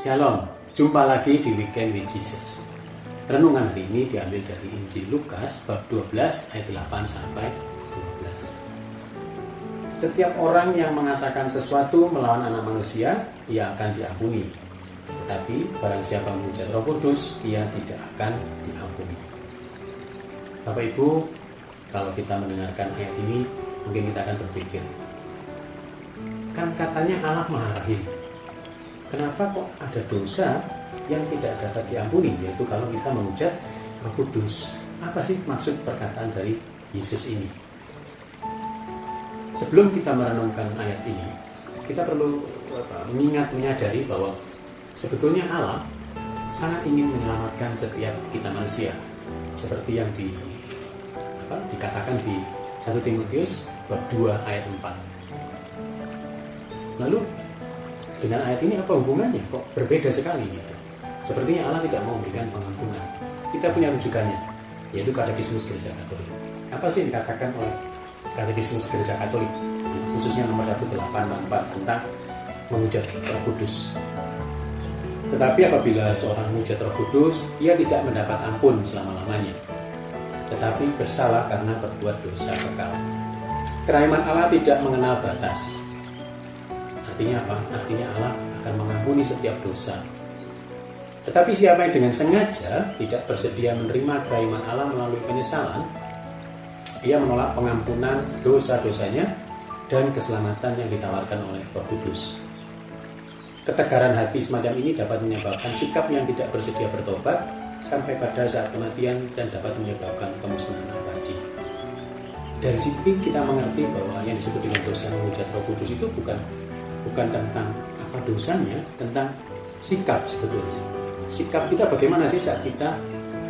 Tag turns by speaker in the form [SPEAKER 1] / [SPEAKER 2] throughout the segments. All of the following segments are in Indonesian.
[SPEAKER 1] Shalom, jumpa lagi di Weekend with Jesus. Renungan hari ini diambil dari Injil Lukas bab 12 ayat 8 sampai 12. Setiap orang yang mengatakan sesuatu melawan anak manusia, ia akan diampuni. Tetapi barang siapa menghujat Roh Kudus, ia tidak akan diampuni. Bapak Ibu, kalau kita mendengarkan ayat ini, mungkin kita akan berpikir, kan katanya Allah Maha Rahim. Kenapa kok ada dosa yang tidak dapat diampuni, yaitu kalau kita menghujat Roh Kudus? Apa sih maksud perkataan dari Yesus ini? Sebelum kita merenungkan ayat ini, kita perlu menyadari bahwa sebetulnya Allah sangat ingin menyelamatkan setiap kita manusia, seperti yang dikatakan di 1 Timotius bab 2 ayat 4. Lalu dengan ayat ini apa hubungannya? Kok berbeda sekali gitu? Sepertinya Allah tidak mau memberikan pengampunan. Kita punya rujukannya, yaitu Katekismus Gereja Katolik. Apa sih yang dikatakan oleh Katekismus Gereja Katolik, khususnya nomor 184 tentang menghujat Roh Kudus? Tetapi apabila seorang menghujat Roh Kudus, ia tidak mendapat ampun selama-lamanya, tetapi bersalah karena berbuat dosa kekal. Kerahiman Allah tidak mengenal batas. Artinya apa? Artinya Allah akan mengampuni setiap dosa. Tetapi siapa yang dengan sengaja tidak bersedia menerima kerahiman Allah melalui penyesalan, ia menolak pengampunan dosa-dosanya dan keselamatan yang ditawarkan oleh Roh Kudus. Ketegaran hati semacam ini dapat menyebabkan sikap yang tidak bersedia bertobat sampai pada saat kematian dan dapat menyebabkan kemusnahan abadi. Dari sini kita mengerti bahwa yang disebut dengan dosa menghujat Roh Kudus itu bukan tentang apa dosanya, tentang sikap sebetulnya. Sikap kita bagaimana sih saat kita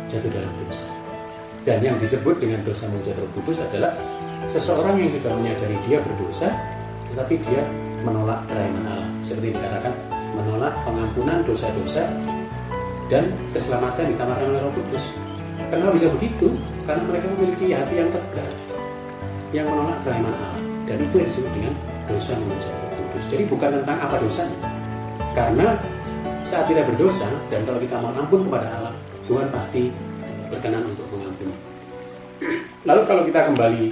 [SPEAKER 1] jatuh dalam dosa. Dan yang disebut dengan dosa menghujat Roh Kudus adalah seseorang yang sudah menyadari dia berdosa, tetapi dia menolak kerahiman Allah. Seperti dikatakan, menolak pengampunan dosa-dosa dan keselamatan ditawarkan oleh Roh Kudus. Kenapa bisa begitu? Karena mereka memiliki hati yang tegar, yang menolak kerahiman Allah. Dan itu yang disebut dengan dosa menghujat Roh Kudus. Jadi bukan tentang apa dosanya. Karena saat kita berdosa dan kalau kita mohon ampun kepada Allah, Tuhan pasti berkenan untuk mengampuni. Lalu kalau kita kembali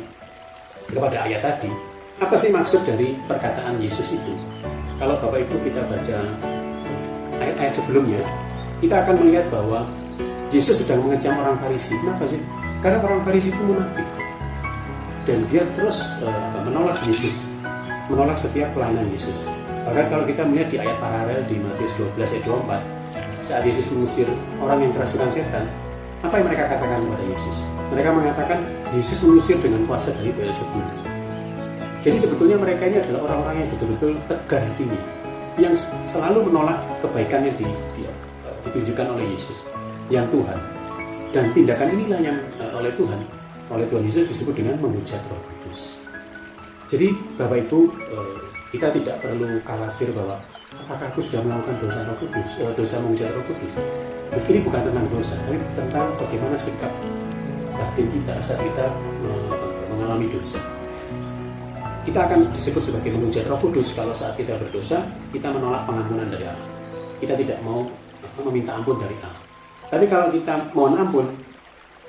[SPEAKER 1] kepada ayat tadi, apa sih maksud dari perkataan Yesus itu? Kalau Bapak Ibu kita baca ayat-ayat sebelumnya, kita akan melihat bahwa Yesus sedang mengecam orang Farisi. Kenapa sih? Karena orang Farisi itu munafik. Dan dia terus menolak Yesus, menolak setiap pelayanan Yesus. Bahkan kalau kita melihat di ayat paralel di Matius 12 ayat 24, saat Yesus mengusir orang yang kerasukan setan, apa yang mereka katakan kepada Yesus? Mereka mengatakan Yesus mengusir dengan kuasa dari Beelzebul. Jadi sebetulnya mereka ini adalah orang-orang yang betul-betul tegar hatinya, yang selalu menolak kebaikan yang ditunjukkan oleh Yesus, yang Tuhan. Dan tindakan inilah yang oleh Tuhan Yesus disebut dengan menghujat Roh Kudus. Jadi Bapak Ibu, kita tidak perlu khawatir bahwa apakah aku sudah melakukan dosa Roh Kudus, dosa menghujat Roh Kudus. Ini bukan tentang dosa, tapi tentang bagaimana sikap batin kita saat kita mengalami dosa. Kita akan disebut sebagai menghujat Roh Kudus kalau saat kita berdosa, kita menolak pengampunan dari Allah. Kita tidak mau meminta ampun dari Allah. Tapi kalau kita mohon ampun,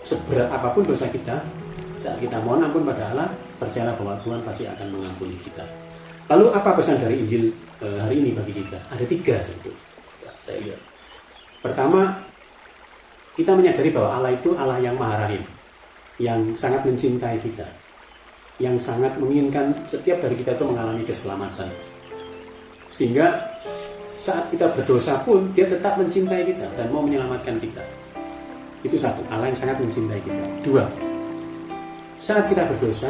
[SPEAKER 1] seberat apapun dosa kita, saat kita mohon ampun pada Allah, percayalah bahwa Tuhan pasti akan mengampuni kita. Lalu apa pesan dari Injil hari ini bagi kita? Ada 3 sebetulnya. Saya lihat. Pertama, kita menyadari bahwa Allah itu Allah yang Maha Rahim, yang sangat mencintai kita, yang sangat menginginkan setiap dari kita itu mengalami keselamatan. Sehingga saat kita berdosa pun dia tetap mencintai kita dan mau menyelamatkan kita. Itu satu, Allah yang sangat mencintai kita. 2, saat kita berdosa,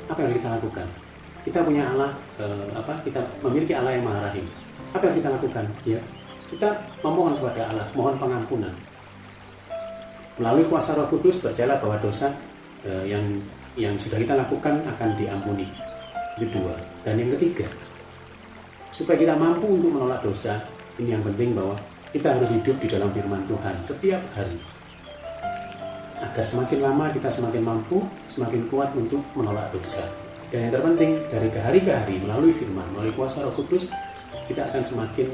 [SPEAKER 1] apa yang kita lakukan? Kita punya Allah, kita memiliki Allah yang Maha Rahim. Apa yang kita lakukan? Ya, kita memohon kepada Allah, mohon pengampunan. Melalui kuasa Roh Kudus, percayalah bahwa dosa yang sudah kita lakukan akan diampuni. Itu 2. Dan yang ketiga, supaya kita mampu untuk menolak dosa, ini yang penting bahwa kita harus hidup di dalam firman Tuhan setiap hari. Agar semakin lama kita semakin mampu, semakin kuat untuk menolak dosa. Dan yang terpenting, dari hari ke hari melalui firman, melalui kuasa Roh Kudus, kita akan semakin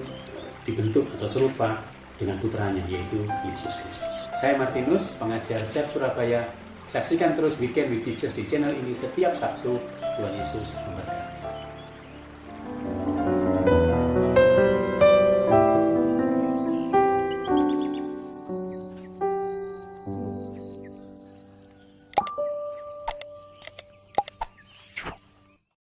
[SPEAKER 1] dibentuk atau serupa dengan putranya, yaitu Yesus Kristus. Saya Martinus, pengajar Chef Surabaya. Saksikan terus Weekend with Jesus di channel ini setiap Sabtu. Tuhan Yesus memberkati.